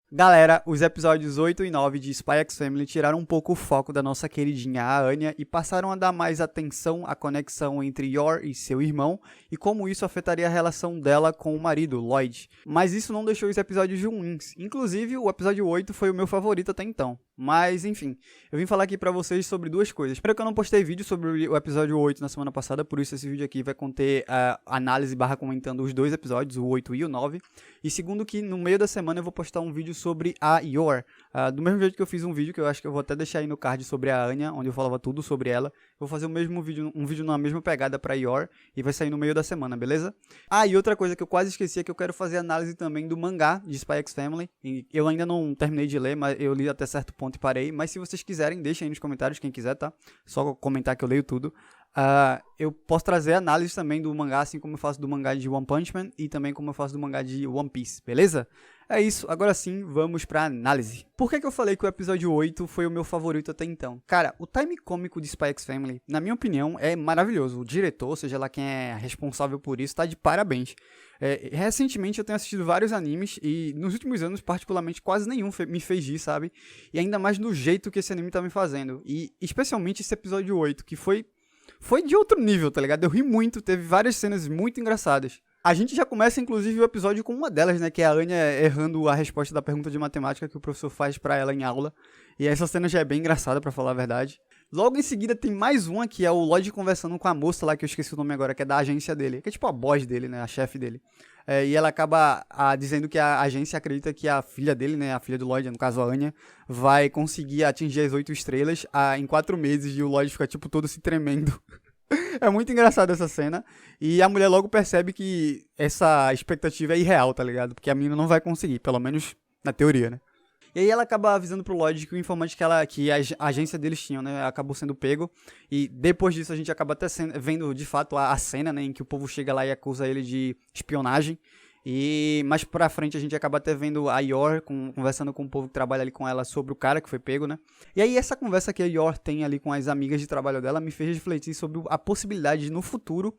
Galera, os episódios 8 e 9 de Spy X Family tiraram um pouco o foco da nossa queridinha a Anya e passaram a dar mais atenção à conexão entre Yor e seu irmão e como isso afetaria a relação dela com o marido, Lloyd. Mas isso não deixou os episódios ruins, inclusive o episódio 8 foi o meu favorito até então. Mas, enfim, eu vim falar aqui pra vocês sobre duas coisas. Primeiro que eu não postei vídeo sobre o episódio 8 na semana passada, por isso esse vídeo aqui vai conter análise / comentando os dois episódios, o 8 e o 9. E segundo que no meio da semana eu vou postar um vídeo sobre a Yor. Do mesmo jeito que eu fiz um vídeo, que eu acho que eu vou até deixar aí no card sobre a Anya, onde eu falava tudo sobre ela. Eu vou fazer o mesmo vídeo, um vídeo na mesma pegada pra Yor, e vai sair no meio da semana, beleza? E outra coisa que eu quase esqueci é que eu quero fazer análise também do mangá de Spy X Family. E eu ainda não terminei de ler, mas eu li até certo ponto e parei. Mas se vocês quiserem, deixem aí nos comentários, quem quiser, tá? Só comentar que eu leio tudo. Eu posso trazer análise também do mangá, assim como eu faço do mangá de One Punch Man e também como eu faço do mangá de One Piece, beleza? É isso, agora sim, vamos pra análise. Por que eu falei que o episódio 8 foi o meu favorito até então? Cara, o time cômico de Spy X Family, na minha opinião, é maravilhoso. O diretor, seja lá quem é responsável por isso, tá de parabéns. Recentemente eu tenho assistido vários animes e nos últimos anos, particularmente, quase nenhum me fez rir, sabe? E ainda mais do jeito que esse anime tá me fazendo. E especialmente esse episódio 8, que foi de outro nível, tá ligado? Eu ri muito, teve várias cenas muito engraçadas. A gente já começa, inclusive, o episódio com uma delas, né? Que é a Anya errando a resposta da pergunta de matemática que o professor faz pra ela em aula. E essa cena já é bem engraçada, pra falar a verdade. Logo em seguida tem mais uma, que é o Lloyd conversando com a moça lá, que eu esqueci o nome agora, que é da agência dele. Que é tipo a boss dele, né? A chefe dele. E ela acaba dizendo que a agência acredita que a filha dele, né? A filha do Lloyd, no caso a Anya, vai conseguir atingir as 8 estrelas em 4 meses. E o Lloyd fica, tipo, todo se tremendo. É muito engraçado essa cena. E a mulher logo percebe que essa expectativa é irreal, tá ligado? Porque a menina não vai conseguir, pelo menos na teoria, né? E aí ela acaba avisando pro Lloyd que o informante que a agência deles tinham, né, acabou sendo pego. E depois disso a gente acaba até vendo, de fato, a cena, né, em que o povo chega lá e acusa ele de espionagem. E mais pra frente a gente acaba até vendo a Yor conversando com o povo que trabalha ali com ela sobre o cara que foi pego, né? E aí essa conversa que a Yor tem ali com as amigas de trabalho dela me fez refletir sobre a possibilidade de, no futuro,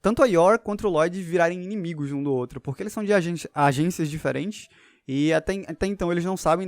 tanto a Yor quanto o Lloyd virarem inimigos um do outro, porque eles são de agências diferentes e até então eles não sabem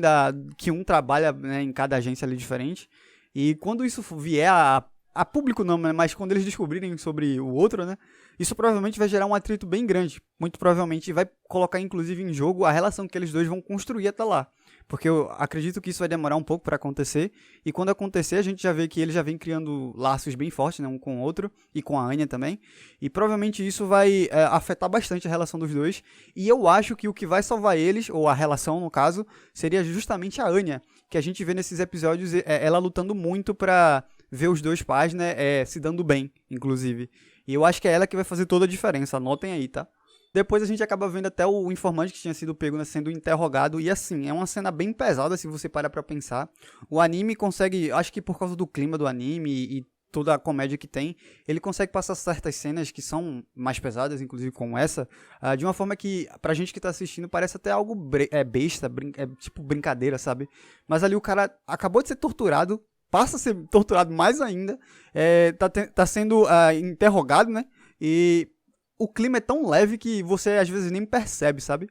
que um trabalha, né, em cada agência ali diferente. E quando isso vier a público não, mas quando eles descobrirem sobre o outro, né? Isso provavelmente vai gerar um atrito bem grande. Muito provavelmente vai colocar, inclusive, em jogo a relação que eles dois vão construir até lá. Porque eu acredito que isso vai demorar um pouco para acontecer. E quando acontecer, a gente já vê que eles já vêm criando laços bem fortes, né, um com o outro. E com a Anya também. E provavelmente isso vai afetar bastante a relação dos dois. E eu acho que o que vai salvar eles, ou a relação no caso, seria justamente a Anya. Que a gente vê nesses episódios ela lutando muito pra ver os dois pais, né, se dando bem, inclusive. E eu acho que é ela que vai fazer toda a diferença, anotem aí, tá? Depois a gente acaba vendo até o informante que tinha sido pego, né, sendo interrogado. E assim, é uma cena bem pesada se você parar pra pensar. O anime consegue, acho que por causa do clima do anime e toda a comédia que tem, ele consegue passar certas cenas que são mais pesadas, inclusive como essa, de uma forma que, pra gente que tá assistindo, parece até algo besta, tipo brincadeira, sabe? Mas ali o cara acabou de ser torturado, passa a ser torturado mais ainda, tá sendo interrogado, né? E o clima é tão leve que você às vezes nem percebe, sabe?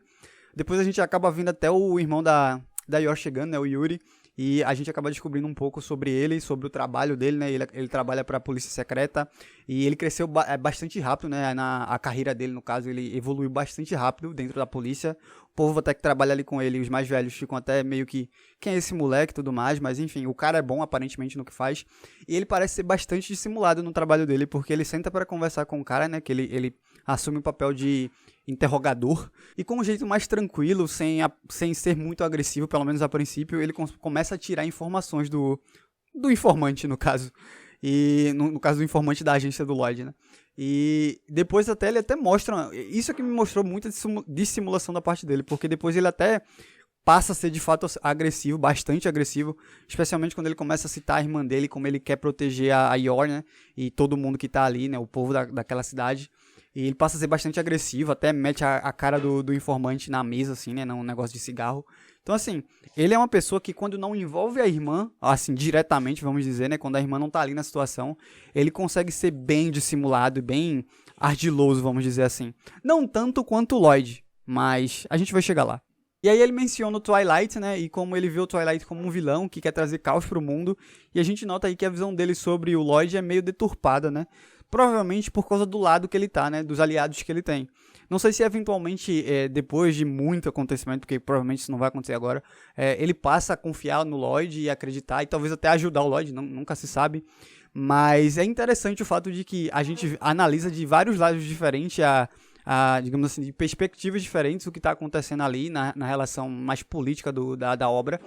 Depois a gente acaba vendo até o irmão da Yor chegando, né? O Yuri. E a gente acaba descobrindo um pouco sobre ele, sobre o trabalho dele, né? Ele trabalha para a polícia secreta e ele cresceu bastante rápido, né? A carreira dele, no caso, ele evoluiu bastante rápido dentro da polícia. O povo até que trabalha ali com ele, os mais velhos ficam até meio que, quem é esse moleque e tudo mais, mas enfim, o cara é bom aparentemente no que faz. E ele parece ser bastante dissimulado no trabalho dele, porque ele senta para conversar com o cara, né? Que ele assume o papel de interrogador, e com um jeito mais tranquilo, sem ser muito agressivo, pelo menos a princípio, ele começa a tirar informações do informante, no caso. E no caso do informante da agência do Lloyd, né? E depois até ele até mostra, isso é que me mostrou muita dissimulação da parte dele, porque depois ele até passa a ser de fato agressivo, bastante agressivo, especialmente quando ele começa a citar a irmã dele, como ele quer proteger a Yor, né? E todo mundo que tá ali, né? O povo daquela cidade. E ele passa a ser bastante agressivo, até mete a cara do informante na mesa, assim, né, num negócio de cigarro. Então, assim, ele é uma pessoa que quando não envolve a irmã, assim, diretamente, vamos dizer, né, quando a irmã não tá ali na situação, ele consegue ser bem dissimulado, bem ardiloso, vamos dizer assim. Não tanto quanto o Lloyd, mas a gente vai chegar lá. E aí ele menciona o Twilight, né, e como ele vê o Twilight como um vilão que quer trazer caos pro mundo, e a gente nota aí que a visão dele sobre o Lloyd é meio deturpada, né, provavelmente por causa do lado que ele tá, né, dos aliados que ele tem. Não sei se eventualmente, depois de muito acontecimento, porque provavelmente isso não vai acontecer agora, ele passa a confiar no Lloyd e acreditar, e talvez até ajudar o Lloyd, nunca se sabe. Mas é interessante o fato de que a gente analisa de vários lados diferentes, digamos assim, de perspectivas diferentes o que está acontecendo ali na relação mais política da obra.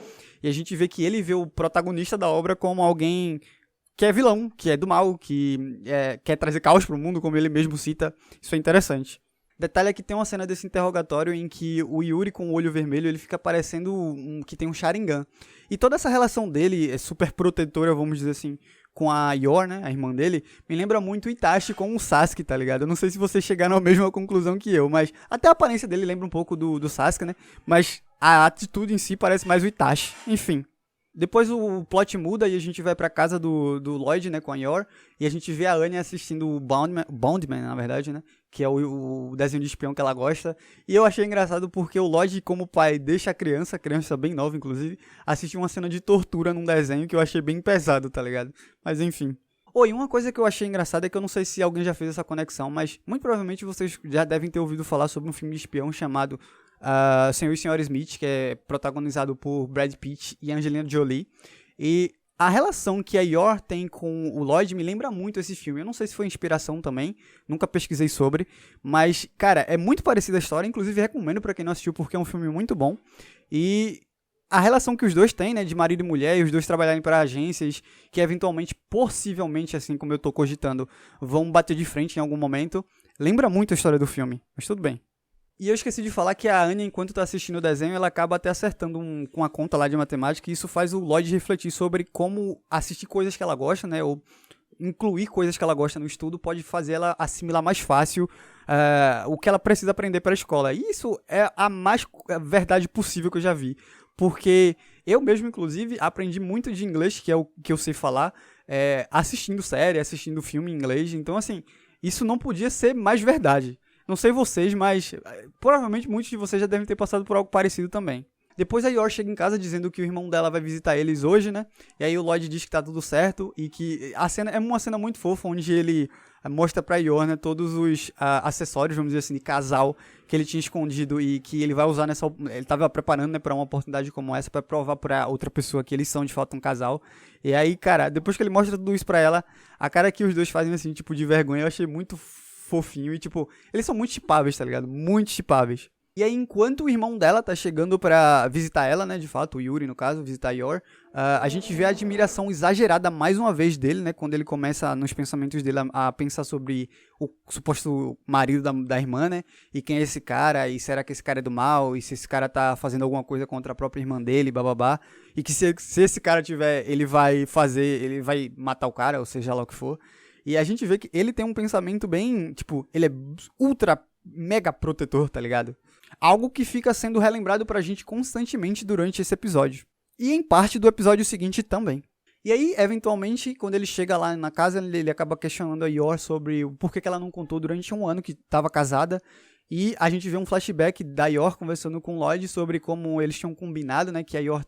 E a gente vê que ele vê o protagonista da obra como alguém que é vilão, que é do mal, que quer trazer caos para o mundo, como ele mesmo cita. Isso é interessante. Detalhe é que tem uma cena desse interrogatório em que o Yuri com o olho vermelho, ele fica parecendo que tem um Sharingan. E toda essa relação dele é super protetora, vamos dizer assim, com a Yor, né, a irmã dele, me lembra muito o Itachi com o Sasuke, tá ligado? Eu não sei se vocês chegaram à mesma conclusão que eu, mas até a aparência dele lembra um pouco do Sasuke, né? Mas a atitude em si parece mais o Itachi. Enfim. Depois o plot muda e a gente vai pra casa do Lloyd, né, com a Yor, e a gente vê a Anya assistindo o Bondman, na verdade, né, que é o desenho de espião que ela gosta, e eu achei engraçado porque o Lloyd, como pai, deixa a criança bem nova, inclusive, assistir uma cena de tortura num desenho que eu achei bem pesado, tá ligado? Mas enfim. E uma coisa que eu achei engraçada é que eu não sei se alguém já fez essa conexão, mas muito provavelmente vocês já devem ter ouvido falar sobre um filme de espião chamado Senhor e Senhora Smith, que é protagonizado por Brad Pitt e Angelina Jolie. E a relação que a Yor tem com o Lloyd me lembra muito esse filme. Eu não sei se foi inspiração também, nunca pesquisei sobre, mas, cara, é muito parecida a história, inclusive recomendo pra quem não assistiu porque é um filme muito bom. E a relação que os dois têm, né, de marido e mulher, e os dois trabalharem para agências que eventualmente, possivelmente, assim como eu tô cogitando, vão bater de frente em algum momento, lembra muito a história do filme, mas tudo bem. E eu esqueci de falar que a Anya, enquanto tá assistindo o desenho, ela acaba até acertando com a conta lá de matemática, e isso faz o Lloyd refletir sobre como assistir coisas que ela gosta, né, ou incluir coisas que ela gosta no estudo pode fazer ela assimilar mais fácil o que ela precisa aprender para a escola. E isso é a mais verdade possível que eu já vi. Porque eu mesmo, inclusive, aprendi muito de inglês, que é o que eu sei falar, assistindo série, assistindo filme em inglês. Então, assim, isso não podia ser mais verdade. Não sei vocês, mas provavelmente muitos de vocês já devem ter passado por algo parecido também. Depois a Yor chega em casa dizendo que o irmão dela vai visitar eles hoje, né? E aí o Lloyd diz que tá tudo certo e que a cena é uma cena muito fofa, onde ele mostra pra Yor, né, todos os acessórios, vamos dizer assim, de casal que ele tinha escondido e que ele vai usar ele tava preparando, né, pra uma oportunidade como essa, pra provar pra outra pessoa que eles são de fato um casal. E aí, cara, depois que ele mostra tudo isso pra ela, a cara que os dois fazem, assim, tipo, de vergonha, eu achei muito fofinho e, tipo, eles são muito chipáveis, tá ligado? Muito chipáveis. E aí, enquanto o irmão dela tá chegando pra visitar ela, né, de fato, o Yuri, no caso, visitar a Yor, a gente vê a admiração exagerada mais uma vez dele, né, quando ele começa, nos pensamentos dele, a pensar sobre o suposto marido da irmã, né, e quem é esse cara, e será que esse cara é do mal, e se esse cara tá fazendo alguma coisa contra a própria irmã dele, bababá, e que se esse cara tiver, ele vai matar o cara, ou seja lá o que for. E a gente vê que ele tem um pensamento bem, tipo, ele é ultra mega protetor, tá ligado? Algo que fica sendo relembrado pra gente constantemente durante esse episódio. E em parte do episódio seguinte também. E aí, eventualmente, quando ele chega lá na casa, ele acaba questionando a Yor sobre o porquê que ela não contou durante um ano que estava casada. E a gente vê um flashback da Yor conversando com o Lloyd sobre como eles tinham combinado, né? Que a Yor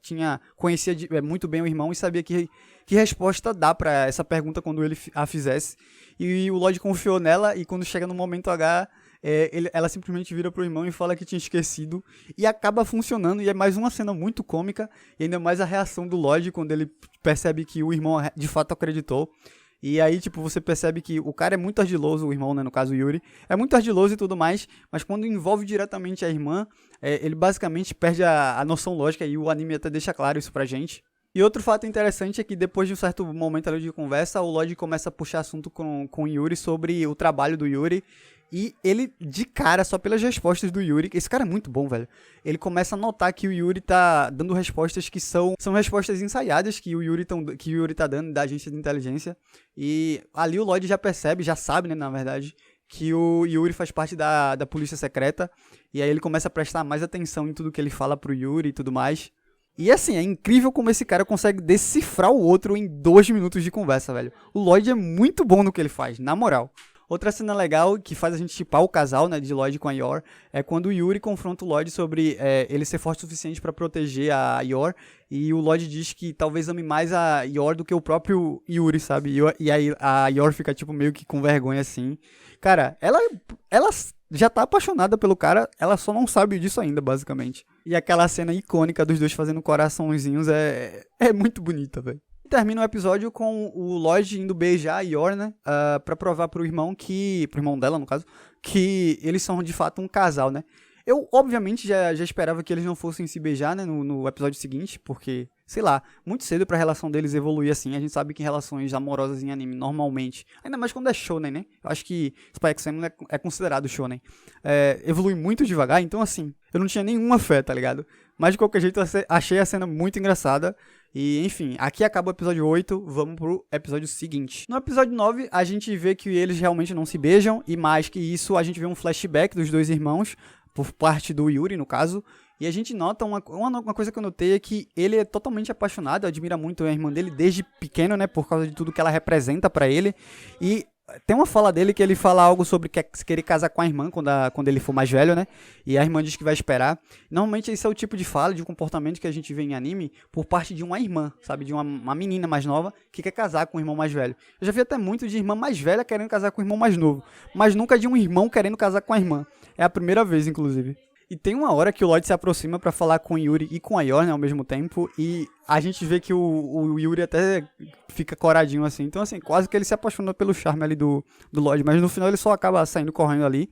conhecia muito bem o irmão e sabia que resposta dar pra essa pergunta quando ele a fizesse. E o Lloyd confiou nela e quando chega no momento H, ela simplesmente vira pro irmão e fala que tinha esquecido. E acaba funcionando e é mais uma cena muito cômica. E ainda mais a reação do Lloyd quando ele percebe que o irmão de fato acreditou. E aí, tipo, você percebe que o cara é muito ardiloso, o irmão, né, no caso o Yuri, é muito ardiloso e tudo mais, mas quando envolve diretamente a irmã, ele basicamente perde a noção lógica, e o anime até deixa claro isso pra gente. E outro fato interessante é que depois de um certo momento ali de conversa, o Lloyd começa a puxar assunto com o Yuri sobre o trabalho do Yuri. E ele, de cara, só pelas respostas do Yuri, esse cara é muito bom, velho. Ele começa a notar que o Yuri tá dando respostas que são respostas ensaiadas que o Yuri tá dando da agência de inteligência. E ali o Lloyd já percebe, já sabe, né, na verdade, que o Yuri faz parte da polícia secreta. E aí ele começa a prestar mais atenção em tudo que ele fala pro Yuri e tudo mais. E assim, é incrível como esse cara consegue decifrar o outro em 2 minutos de conversa, velho. O Lloyd é muito bom no que ele faz, na moral. Outra cena legal que faz a gente shippar o casal, né, de Lloyd com a Yor, é quando o Yuri confronta o Lloyd sobre ele ser forte o suficiente pra proteger a Yor, e o Lloyd diz que talvez ame mais a Yor do que o próprio Yuri, sabe? E aí a Yor fica, tipo, meio que com vergonha, assim. Cara, ela já tá apaixonada pelo cara, ela só não sabe disso ainda, basicamente. E aquela cena icônica dos dois fazendo coraçõezinhos é muito bonita, velho. Termina o episódio com o Lloyd indo beijar a Yor, né? Pra provar pro irmão pro irmão dela, no caso, que eles são de fato um casal, né? Eu, obviamente, já esperava que eles não fossem se beijar, né? No episódio seguinte, porque, sei lá, muito cedo pra relação deles evoluir assim. A gente sabe que relações amorosas em anime, normalmente, ainda mais quando é shonen, né? Eu acho que Spy X Family é considerado shonen. Evolui muito devagar, então, assim, eu não tinha nenhuma fé, tá ligado? Mas, de qualquer jeito, eu achei a cena muito engraçada. E, enfim, aqui acaba o episódio 8, vamos pro episódio seguinte. No episódio 9, a gente vê que eles realmente não se beijam, e mais que isso, a gente vê um flashback dos dois irmãos, por parte do Yuri, no caso, e a gente nota uma coisa que eu notei é que ele é totalmente apaixonado, admira muito a irmã dele desde pequeno, né, por causa de tudo que ela representa pra ele, e tem uma fala dele que ele fala algo sobre querer casar com a irmã quando ele for mais velho, né? E a irmã diz que vai esperar. Normalmente esse é o tipo de fala, de comportamento que a gente vê em anime por parte de uma irmã, sabe? De uma menina mais nova que quer casar com um irmão mais velho. Eu já vi até muito de irmã mais velha querendo casar com um irmão mais novo, mas nunca de um irmão querendo casar com a irmã. É a primeira vez, inclusive. E tem uma hora que o Lloyd se aproxima pra falar com o Yuri e com a Yor, né, ao mesmo tempo, e a gente vê que o Yuri até fica coradinho assim. Então, assim, quase que ele se apaixona pelo charme ali do Lloyd, mas no final ele só acaba saindo correndo ali,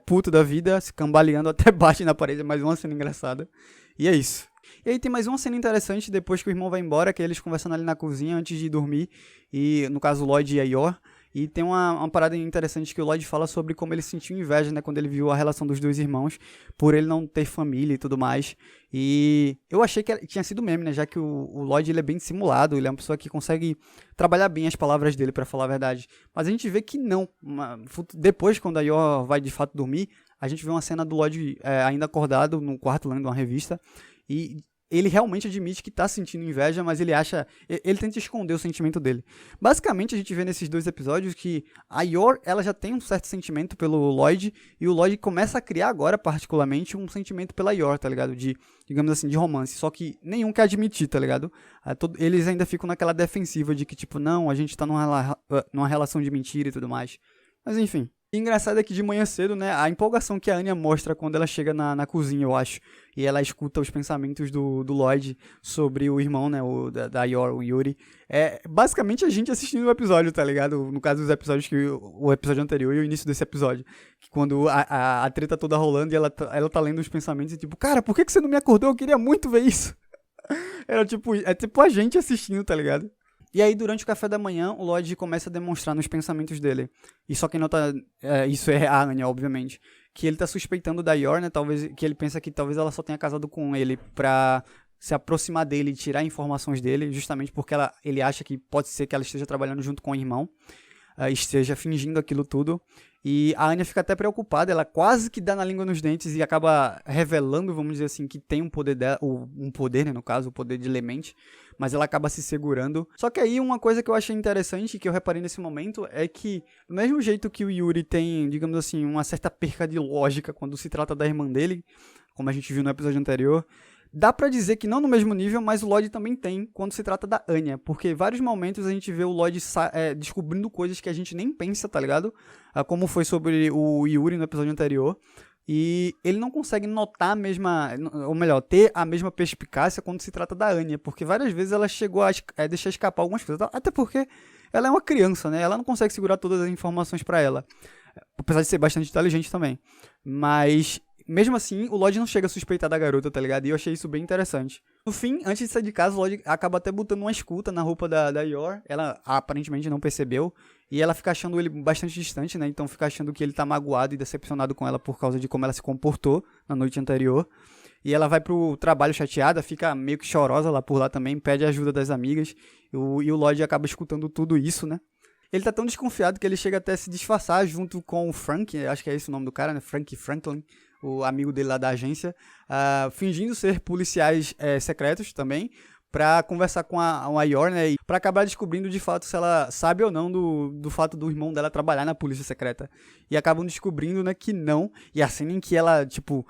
puto da vida, se cambaleando, até bate na parede, mais uma cena engraçada. E é isso. E aí tem mais uma cena interessante depois que o irmão vai embora, que é eles conversando ali na cozinha antes de dormir, e no caso o Lloyd e a Yor. E tem uma parada interessante que o Lloyd fala sobre como ele sentiu inveja, né, quando ele viu a relação dos dois irmãos, por ele não ter família e tudo mais. E eu achei que tinha sido meme, né, já que o Lloyd ele é bem dissimulado, ele é uma pessoa que consegue trabalhar bem as palavras dele, pra falar a verdade. Mas a gente vê que não. Depois, quando a Yor vai de fato dormir, a gente vê uma cena do Lloyd ainda acordado no quarto lendo uma revista, e ele realmente admite que tá sentindo inveja, mas ele tenta esconder o sentimento dele. Basicamente, a gente vê nesses dois episódios que a Yor, ela já tem um certo sentimento pelo Lloyd, e o Lloyd começa a criar agora, particularmente, um sentimento pela Yor, tá ligado? Digamos assim, de romance, só que nenhum quer admitir, tá ligado? Eles ainda ficam naquela defensiva de que, tipo, não, a gente tá numa relação de mentira e tudo mais. Mas, enfim. E engraçado é que de manhã cedo, né, a empolgação que a Anya mostra quando ela chega na cozinha, eu acho, e ela escuta os pensamentos do Lloyd sobre o irmão, né, da Yor, o Yuri, é basicamente a gente assistindo o episódio, tá ligado? No caso dos episódios o episódio anterior e o início desse episódio, que quando a treta toda rolando e ela tá lendo os pensamentos e tipo, cara, por que você não me acordou? Eu queria muito ver isso. Era tipo, tipo a gente assistindo, tá ligado? E aí, durante o café da manhã, o Lloyd começa a demonstrar nos pensamentos dele. E só quem nota isso é a Anya, obviamente. Que ele tá suspeitando da Yor, né? Que ele pensa que talvez ela só tenha casado com ele pra se aproximar dele e tirar informações dele, justamente porque ele acha que pode ser que ela esteja trabalhando junto com o irmão. Esteja fingindo aquilo tudo. E a Anya fica até preocupada, ela quase que dá na língua nos dentes e acaba revelando, vamos dizer assim, que tem um poder dela, um poder, né, no caso, o poder de Lemente, mas ela acaba se segurando. Só que aí uma coisa que eu achei interessante, que eu reparei nesse momento, é que do mesmo jeito que o Yuri tem, digamos assim, uma certa perca de lógica quando se trata da irmã dele, como a gente viu no episódio anterior, dá pra dizer que não no mesmo nível, mas o Lloyd também tem quando se trata da Anya, porque em vários momentos a gente vê o Lloyd descobrindo coisas que a gente nem pensa, tá ligado? Como foi sobre o Yuri no episódio anterior, e ele não consegue notar a mesma, ou melhor, ter a mesma perspicácia quando se trata da Anya, porque várias vezes ela chegou a deixar escapar algumas coisas, até porque ela é uma criança, né? Ela não consegue segurar todas as informações pra ela, apesar de ser bastante inteligente também, mas mesmo assim, o Lloyd não chega a suspeitar da garota, tá ligado? E eu achei isso bem interessante. No fim, antes de sair de casa, o Lloyd acaba até botando uma escuta na roupa da Yor. Ela aparentemente não percebeu. E ela fica achando ele bastante distante, né? Então fica achando que ele tá magoado e decepcionado com ela por causa de como ela se comportou na noite anterior. E ela vai pro trabalho chateada, fica meio que chorosa lá por lá também, pede ajuda das amigas. E o Lloyd acaba escutando tudo isso, né? Ele tá tão desconfiado que ele chega até a se disfarçar junto com o Frank, acho que é esse o nome do cara, né? Frank Franklin, o amigo dele lá da agência, fingindo ser policiais secretos também, pra conversar com a Yor, né, e pra acabar descobrindo de fato se ela sabe ou não do fato do irmão dela trabalhar na polícia secreta. E acabam descobrindo, né, que não, e a cena em que ela, tipo,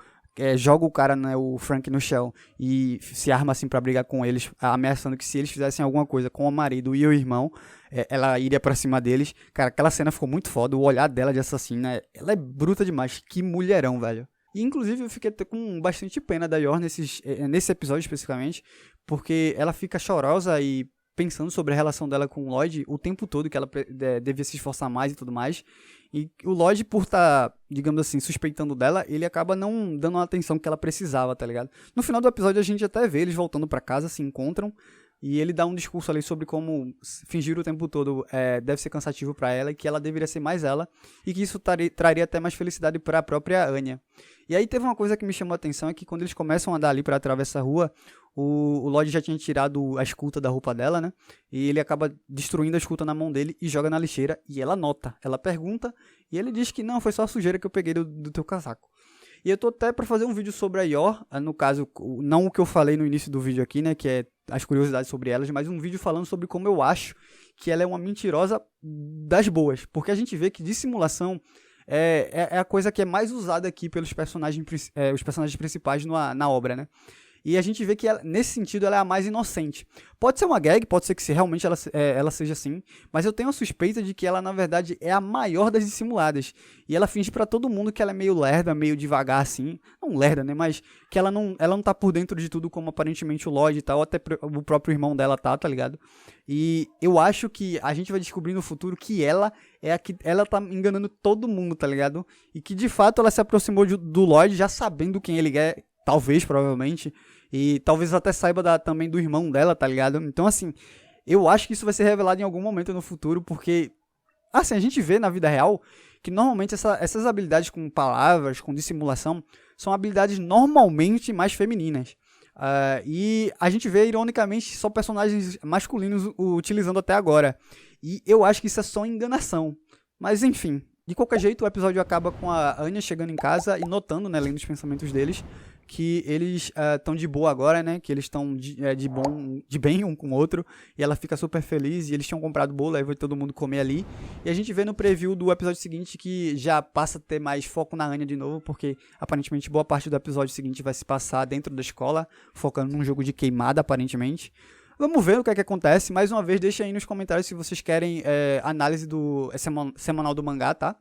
joga o cara, né, o Frank no chão e se arma assim pra brigar com eles, ameaçando que se eles fizessem alguma coisa com o marido e o irmão, ela iria pra cima deles. Cara, aquela cena ficou muito foda, o olhar dela de assassina, ela é bruta demais, que mulherão, velho. E inclusive eu fiquei com bastante pena da Yor nesse episódio especificamente, porque ela fica chorosa e pensando sobre a relação dela com o Lloyd o tempo todo, que ela devia se esforçar mais e tudo mais. E o Lloyd, por estar, digamos assim, suspeitando dela, ele acaba não dando a atenção que ela precisava, tá ligado? No final do episódio a gente até vê eles voltando pra casa, se encontram, e ele dá um discurso ali sobre como fingir o tempo todo deve ser cansativo pra ela, e que ela deveria ser mais ela, e que isso traria até mais felicidade pra própria Anya. E aí teve uma coisa que me chamou a atenção, é que quando eles começam a andar ali pra atravessar a rua, o Lloyd já tinha tirado a escuta da roupa dela, né? E ele acaba destruindo a escuta na mão dele e joga na lixeira, e ela nota, ela pergunta, e ele diz que não, foi só a sujeira que eu peguei do teu casaco. E eu tô até pra fazer um vídeo sobre a Yor, no caso, não o que eu falei no início do vídeo aqui, né, que é as curiosidades sobre elas, mas um vídeo falando sobre como eu acho que ela é uma mentirosa das boas, porque a gente vê que dissimulação é a coisa que é mais usada aqui pelos personagens, os personagens principais na obra, né? E a gente vê que, nesse sentido, ela é a mais inocente. Pode ser uma gag, pode ser que realmente ela seja assim, mas eu tenho a suspeita de que ela, na verdade, é a maior das dissimuladas. E ela finge pra todo mundo que ela é meio lerda, meio devagar, assim. Não lerda, né? Mas que ela não tá por dentro de tudo, como aparentemente o Lloyd e tal, até o próprio irmão dela tá ligado? E eu acho que a gente vai descobrir no futuro que ela é a que ela tá enganando todo mundo, tá ligado? E que, de fato, ela se aproximou do Lloyd já sabendo quem ele é. Talvez, provavelmente. E talvez até saiba também do irmão dela, tá ligado? Então, assim, eu acho que isso vai ser revelado em algum momento no futuro, porque, assim, a gente vê na vida real que normalmente essas habilidades com palavras, com dissimulação, são habilidades normalmente mais femininas. E a gente vê, ironicamente, só personagens masculinos utilizando até agora. E eu acho que isso é só enganação. Mas, enfim, de qualquer jeito, o episódio acaba com a Anya chegando em casa e notando, né, lendo os pensamentos deles, que eles estão de boa agora, né? Que eles estão de bem um com o outro. E ela fica super feliz. E eles tinham comprado bolo, aí vai todo mundo comer ali. E a gente vê no preview do episódio seguinte que já passa a ter mais foco na Anya de novo. Porque aparentemente boa parte do episódio seguinte vai se passar dentro da escola, focando num jogo de queimada, aparentemente. Vamos ver o que é que acontece. Mais uma vez, deixa aí nos comentários se vocês querem análise do semanal do mangá, tá?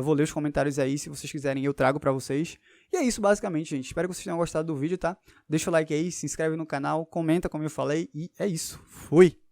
Vou ler os comentários aí, se vocês quiserem eu trago pra vocês. E é isso basicamente, gente. Espero que vocês tenham gostado do vídeo, tá? Deixa o like aí, se inscreve no canal, comenta como eu falei e é isso. Fui!